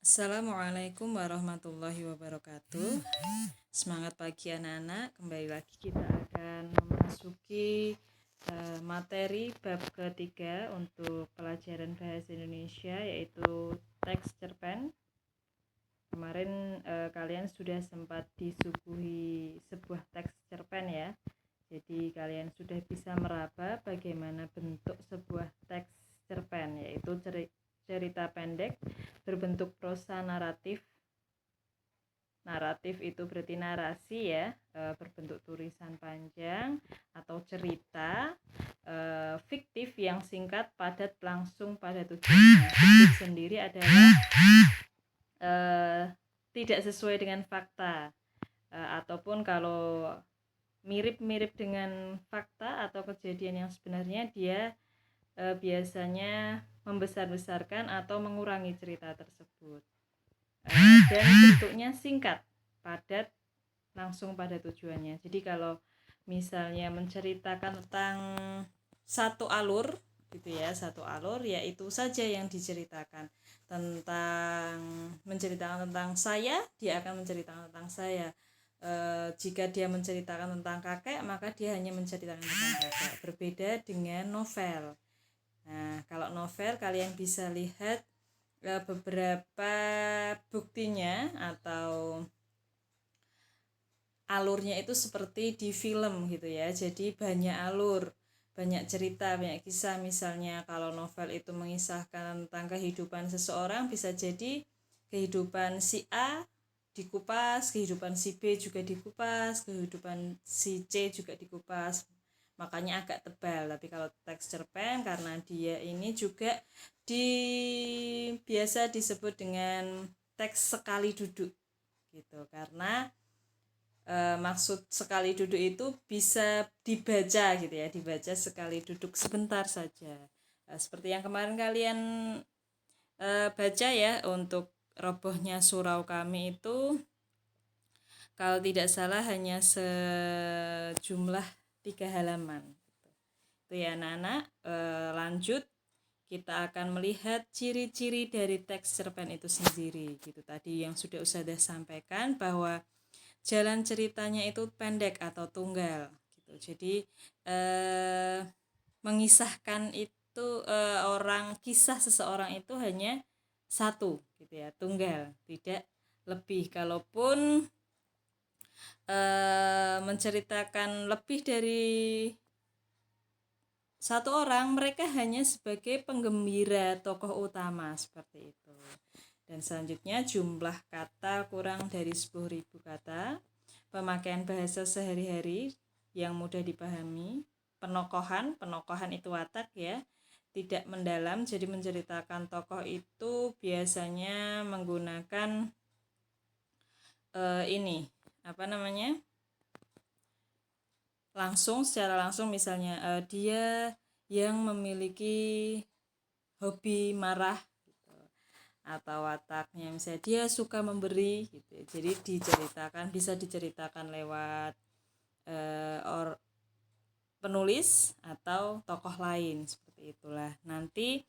Assalamualaikum warahmatullahi wabarakatuh. Semangat pagi anak-anak. Kembali lagi kita akan memasuki materi bab ketiga untuk pelajaran bahasa Indonesia, yaitu teks cerpen. Kemarin kalian sudah sempat disuguhi sebuah teks cerpen ya. Jadi kalian sudah bisa meraba bagaimana bentuk sebuah teks cerpen, yaitu cerita pendek berbentuk prosa naratif. Naratif itu berarti narasi ya, berbentuk tulisan panjang atau cerita fiktif yang singkat, padat, langsung pada tujuan. Fiktif sendiri adalah tidak sesuai dengan fakta, ataupun kalau mirip-mirip dengan fakta atau kejadian yang sebenarnya, dia biasanya membesar-besarkan atau mengurangi cerita tersebut. Dan bentuknya singkat, padat, langsung pada tujuannya. Jadi kalau misalnya menceritakan tentang satu alur gitu ya, satu alur, ya itu saja yang diceritakan. Menceritakan tentang saya, dia akan menceritakan tentang saya. Jika dia menceritakan tentang kakek, maka dia hanya menceritakan tentang kakek. Berbeda dengan novel. Nah, kalau novel kalian bisa lihat beberapa buktinya atau alurnya itu seperti di film gitu ya. Jadi banyak alur, banyak cerita, banyak kisah. Misalnya kalau novel itu mengisahkan tentang kehidupan seseorang, bisa jadi kehidupan si A dikupas, kehidupan si B juga dikupas, kehidupan si C juga dikupas, makanya agak tebal. Tapi kalau teks cerpen, karena dia ini juga biasa disebut dengan teks sekali duduk gitu, karena maksud sekali duduk itu bisa dibaca gitu ya, dibaca sekali duduk sebentar saja. Seperti yang kemarin kalian baca ya, untuk robohnya surau kami itu kalau tidak salah hanya sejumlah 3 halaman. Itu ya anak-anak. Lanjut, kita akan melihat ciri-ciri dari teks cerpen itu sendiri gitu. Tadi yang sudah Ustazah sampaikan bahwa jalan ceritanya itu pendek atau tunggal gitu. Jadi mengisahkan itu kisah seseorang itu hanya satu gitu ya, tunggal, tidak lebih. Kalaupun menceritakan lebih dari satu orang, mereka hanya sebagai penggembira tokoh utama seperti itu. Dan selanjutnya jumlah kata kurang dari 10.000 kata, pemakaian bahasa sehari-hari yang mudah dipahami, penokohan itu watak ya, tidak mendalam. Jadi menceritakan tokoh itu biasanya menggunakan secara langsung. Misalnya dia yang memiliki hobi marah gitu, atau wataknya misalnya dia suka memberi gitu. Jadi bisa diceritakan lewat penulis atau tokoh lain, seperti itulah. Nanti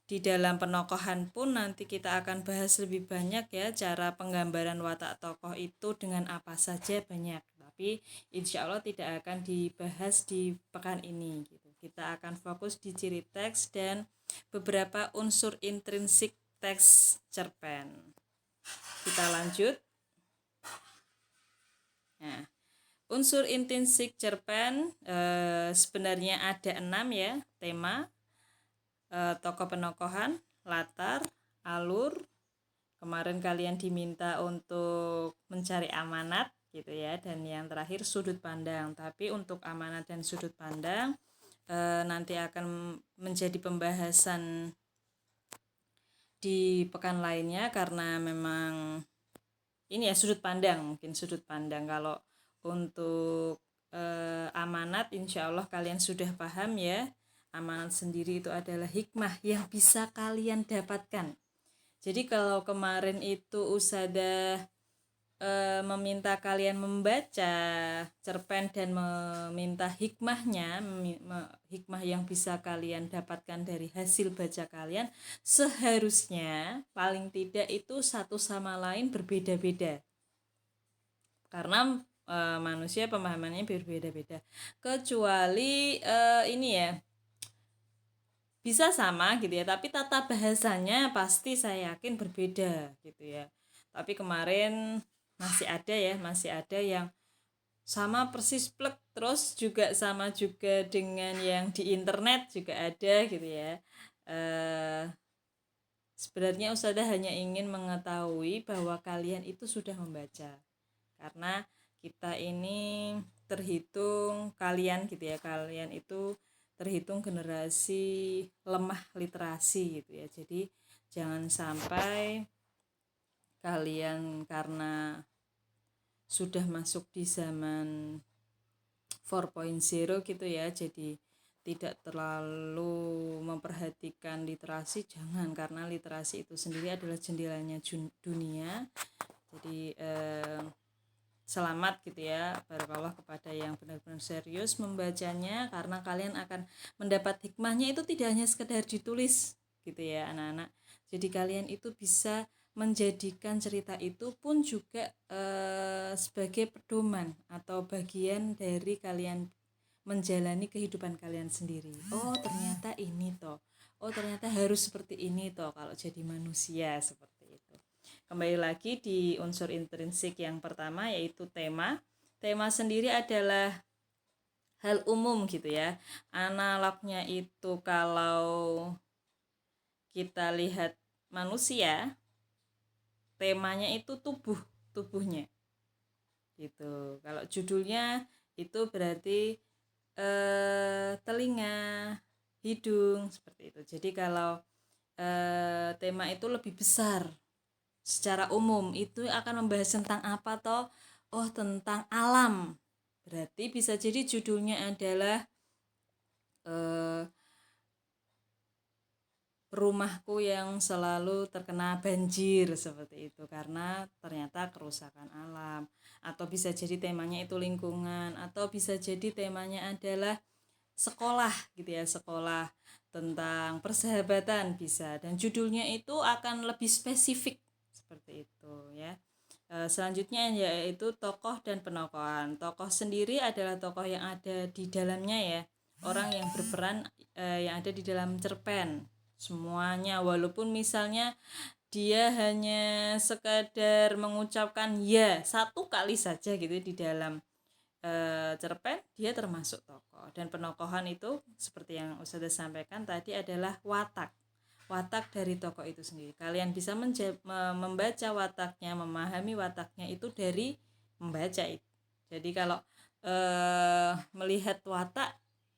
di dalam penokohan pun nanti kita akan bahas lebih banyak ya, cara penggambaran watak tokoh itu dengan apa saja banyak. Tapi insya Allah tidak akan dibahas di pekan ini gitu. Kita akan fokus di ciri teks dan beberapa unsur intrinsik teks cerpen. Kita lanjut. Nah, unsur intrinsik cerpen sebenarnya ada 6 ya. Tema, tokoh penokohan, latar, alur. Kemarin kalian diminta untuk mencari amanat gitu ya, dan yang terakhir sudut pandang. Tapi untuk amanat dan sudut pandang nanti akan menjadi pembahasan di pekan lainnya, karena memang ini ya sudut pandang. Kalau untuk amanat insya Allah kalian sudah paham ya. Amanat sendiri itu adalah hikmah yang bisa kalian dapatkan. Jadi kalau kemarin itu Ustazah meminta kalian membaca cerpen dan meminta hikmahnya, hikmah yang bisa kalian dapatkan dari hasil baca kalian, seharusnya paling tidak itu satu sama lain berbeda-beda. Karena manusia pemahamannya berbeda-beda. Kecuali ini ya, bisa sama gitu ya, tapi tata bahasanya pasti saya yakin berbeda gitu ya. Tapi kemarin masih ada yang sama persis plek, terus juga sama juga dengan yang di internet juga ada gitu ya. Sebenarnya Ustazah hanya ingin mengetahui bahwa kalian itu sudah membaca, karena kita ini terhitung kalian gitu ya, kalian itu terhitung generasi lemah literasi gitu ya. Jadi jangan sampai kalian karena sudah masuk di zaman 4.0 gitu ya, jadi tidak terlalu memperhatikan literasi. Jangan, karena literasi itu sendiri adalah jendelanya dunia. Jadi selamat gitu ya, barakallah kepada yang benar-benar serius membacanya, karena kalian akan mendapat hikmahnya. Itu tidak hanya sekedar ditulis gitu ya anak-anak, jadi kalian itu bisa menjadikan cerita itu pun juga sebagai pedoman atau bagian dari kalian menjalani kehidupan kalian sendiri. Oh ternyata ini toh, oh ternyata harus seperti ini toh kalau jadi manusia, seperti itu. Kembali lagi di unsur intrinsik yang pertama, yaitu tema. Tema sendiri adalah hal umum gitu ya. Analognya itu kalau kita lihat manusia, temanya itu tubuhnya gitu. Kalau judulnya itu berarti telinga, hidung, seperti itu. Jadi kalau tema itu lebih besar, secara umum itu akan membahas tentang apa toh? Oh tentang alam. Berarti bisa jadi judulnya adalah rumahku yang selalu terkena banjir, seperti itu, karena ternyata kerusakan alam. Atau bisa jadi temanya itu lingkungan, atau bisa jadi temanya adalah sekolah gitu ya, sekolah tentang persahabatan bisa, dan judulnya itu akan lebih spesifik seperti itu ya. Selanjutnya yaitu tokoh dan penokohan. Tokoh sendiri adalah tokoh yang ada di dalamnya ya, orang yang berperan yang ada di dalam cerpen semuanya, walaupun misalnya dia hanya sekadar mengucapkan ya satu kali saja gitu di dalam cerpen, dia termasuk tokoh. Dan penokohan itu seperti yang Ustazah sampaikan tadi adalah watak dari tokoh itu sendiri. Kalian bisa membaca wataknya, memahami wataknya itu dari membaca itu. Jadi kalau melihat watak,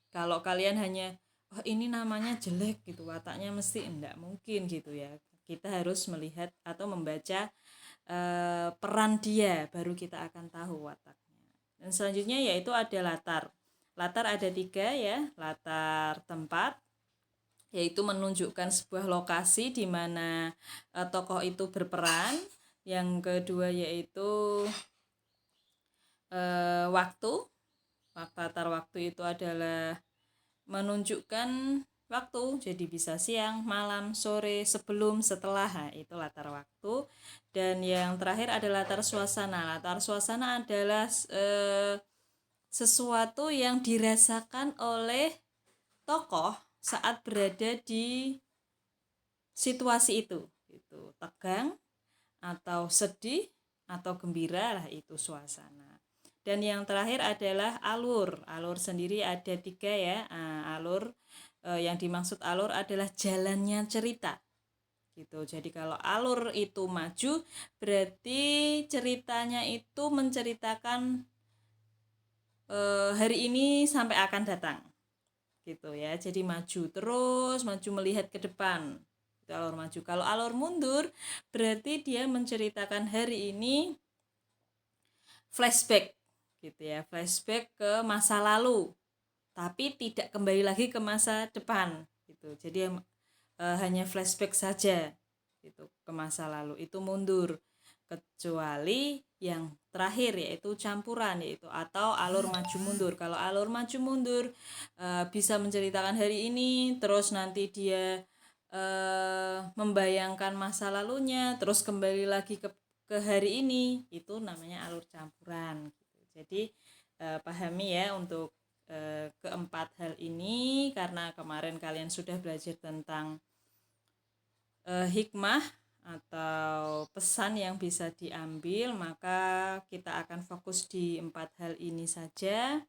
kalau kalian hanya oh ini namanya jelek gitu, wataknya mesti enggak mungkin gitu ya. Kita harus melihat atau membaca peran dia, baru kita akan tahu wataknya. Dan selanjutnya yaitu ada latar. Latar ada 3 ya, latar tempat, yaitu menunjukkan sebuah lokasi di mana tokoh itu berperan. Yang kedua yaitu waktu. Latar waktu itu adalah menunjukkan waktu, jadi bisa siang, malam, sore, sebelum, setelah, nah, itu latar waktu. Dan yang terakhir adalah latar suasana. Latar suasana adalah sesuatu yang dirasakan oleh tokoh saat berada di situasi itu, tegang atau sedih atau gembira, lah itu suasana. Dan yang terakhir adalah alur. Alur sendiri ada 3 ya. Alur yang dimaksud alur adalah jalannya cerita gitu. Jadi kalau alur itu maju, berarti ceritanya itu menceritakan hari ini sampai akan datang gitu ya. Jadi maju terus, maju melihat ke depan, itu alur maju. Kalau alur mundur berarti dia menceritakan hari ini flashback gitu ya, flashback ke masa lalu tapi tidak kembali lagi ke masa depan gitu. Jadi hanya flashback saja gitu ke masa lalu, itu mundur. kecuali yang terakhir yaitu campuran atau alur maju mundur. Kalau alur maju mundur bisa menceritakan hari ini, terus nanti dia membayangkan masa lalunya, terus kembali lagi ke hari ini, itu namanya alur campuran. Jadi pahami ya untuk keempat hal ini, karena kemarin kalian sudah belajar tentang hikmah atau pesan yang bisa diambil, maka kita akan fokus di 4 hal ini saja.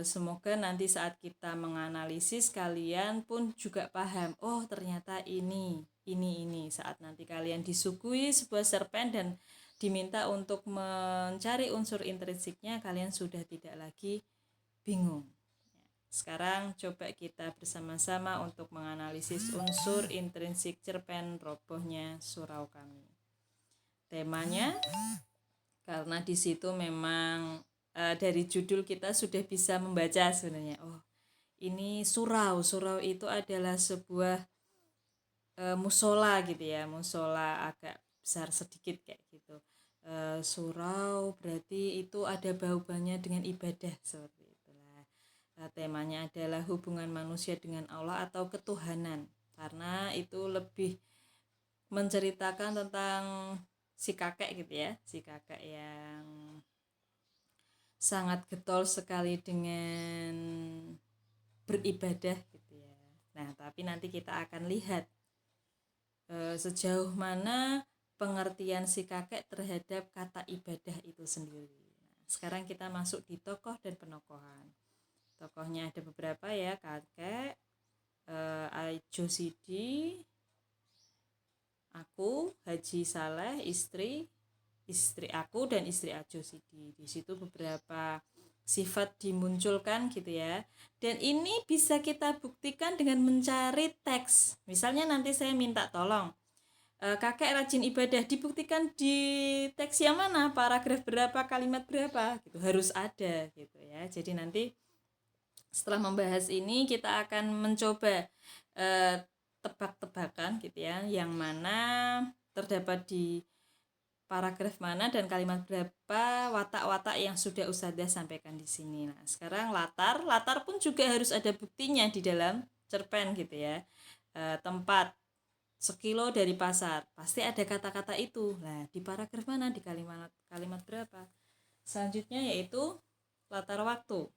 Semoga nanti saat kita menganalisis kalian pun juga paham, oh ternyata ini saat nanti kalian disuguhi sebuah cerpen dan diminta untuk mencari unsur intrinsiknya, kalian sudah tidak lagi bingung. Sekarang coba kita bersama-sama untuk menganalisis unsur intrinsik cerpen Robohnya Surau Kami. Temanya, karena di situ memang dari judul kita sudah bisa membaca sebenarnya. Oh, ini surau. Surau itu adalah sebuah musola gitu ya, musola agak besar sedikit kayak gitu. Surau berarti itu ada hubungannya dengan ibadah seperti itulah. Temanya adalah hubungan manusia dengan Allah atau ketuhanan, karena itu lebih menceritakan tentang si kakek gitu ya, si kakek yang sangat getol sekali dengan beribadah gitu ya. Nah, tapi nanti kita akan lihat sejauh mana pengertian si kakek terhadap kata ibadah itu sendiri. Nah, sekarang kita masuk di tokoh dan penokohan. Tokohnya ada beberapa ya, kakek, Ajo Sidi, aku, Haji Saleh, istri aku dan istri Ajo Sidi. Di situ beberapa sifat dimunculkan gitu ya. Dan ini bisa kita buktikan dengan mencari teks. Misalnya nanti saya minta tolong, kakek rajin ibadah, dibuktikan di teks yang mana, paragraf berapa, kalimat berapa gitu, harus ada gitu ya. Jadi nanti setelah membahas ini kita akan mencoba tebak-tebakan gitu ya, yang mana terdapat di paragraf mana dan kalimat berapa, watak-watak yang sudah Ustadzah sampaikan di sini. Nah, sekarang latar pun juga harus ada buktinya di dalam cerpen gitu ya. Tempat sekilo dari pasar, pasti ada kata-kata itu. Nah, di paragraf mana, di kalimat berapa. Selanjutnya yaitu latar waktu,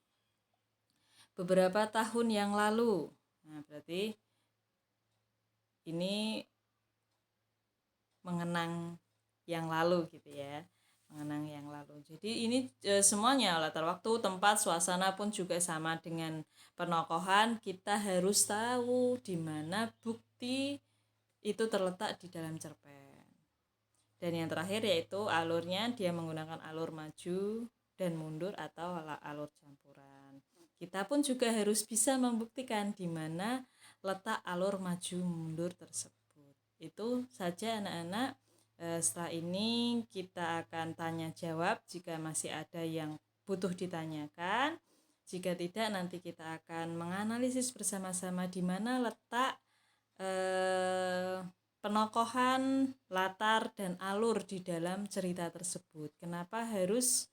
beberapa tahun yang lalu. Nah, berarti ini mengenang yang lalu gitu ya, mengenang yang lalu. Jadi ini semuanya, latar waktu, tempat, suasana pun juga sama dengan penokohan. Kita harus tahu di mana bukti itu terletak di dalam cerpen. Dan yang terakhir yaitu alurnya, dia menggunakan alur maju dan mundur atau alur campuran. Kita pun juga harus bisa membuktikan di mana letak alur maju mundur tersebut. Itu saja anak-anak. Setelah ini kita akan tanya jawab jika masih ada yang butuh ditanyakan. Jika tidak, nanti kita akan menganalisis bersama-sama di mana letak penokohan, latar, dan alur di dalam cerita tersebut. Kenapa harus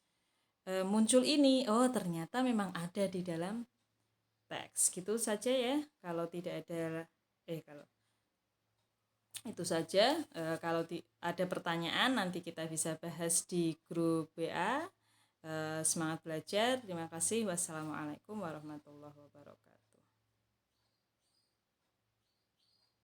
muncul ini? Oh, ternyata memang ada di dalam teks. Gitu saja ya. Kalau tidak ada kalau itu saja. Kalau ada pertanyaan nanti kita bisa bahas di grup WA. Semangat belajar. Terima kasih. Wassalamualaikum warahmatullahi wabarakatuh.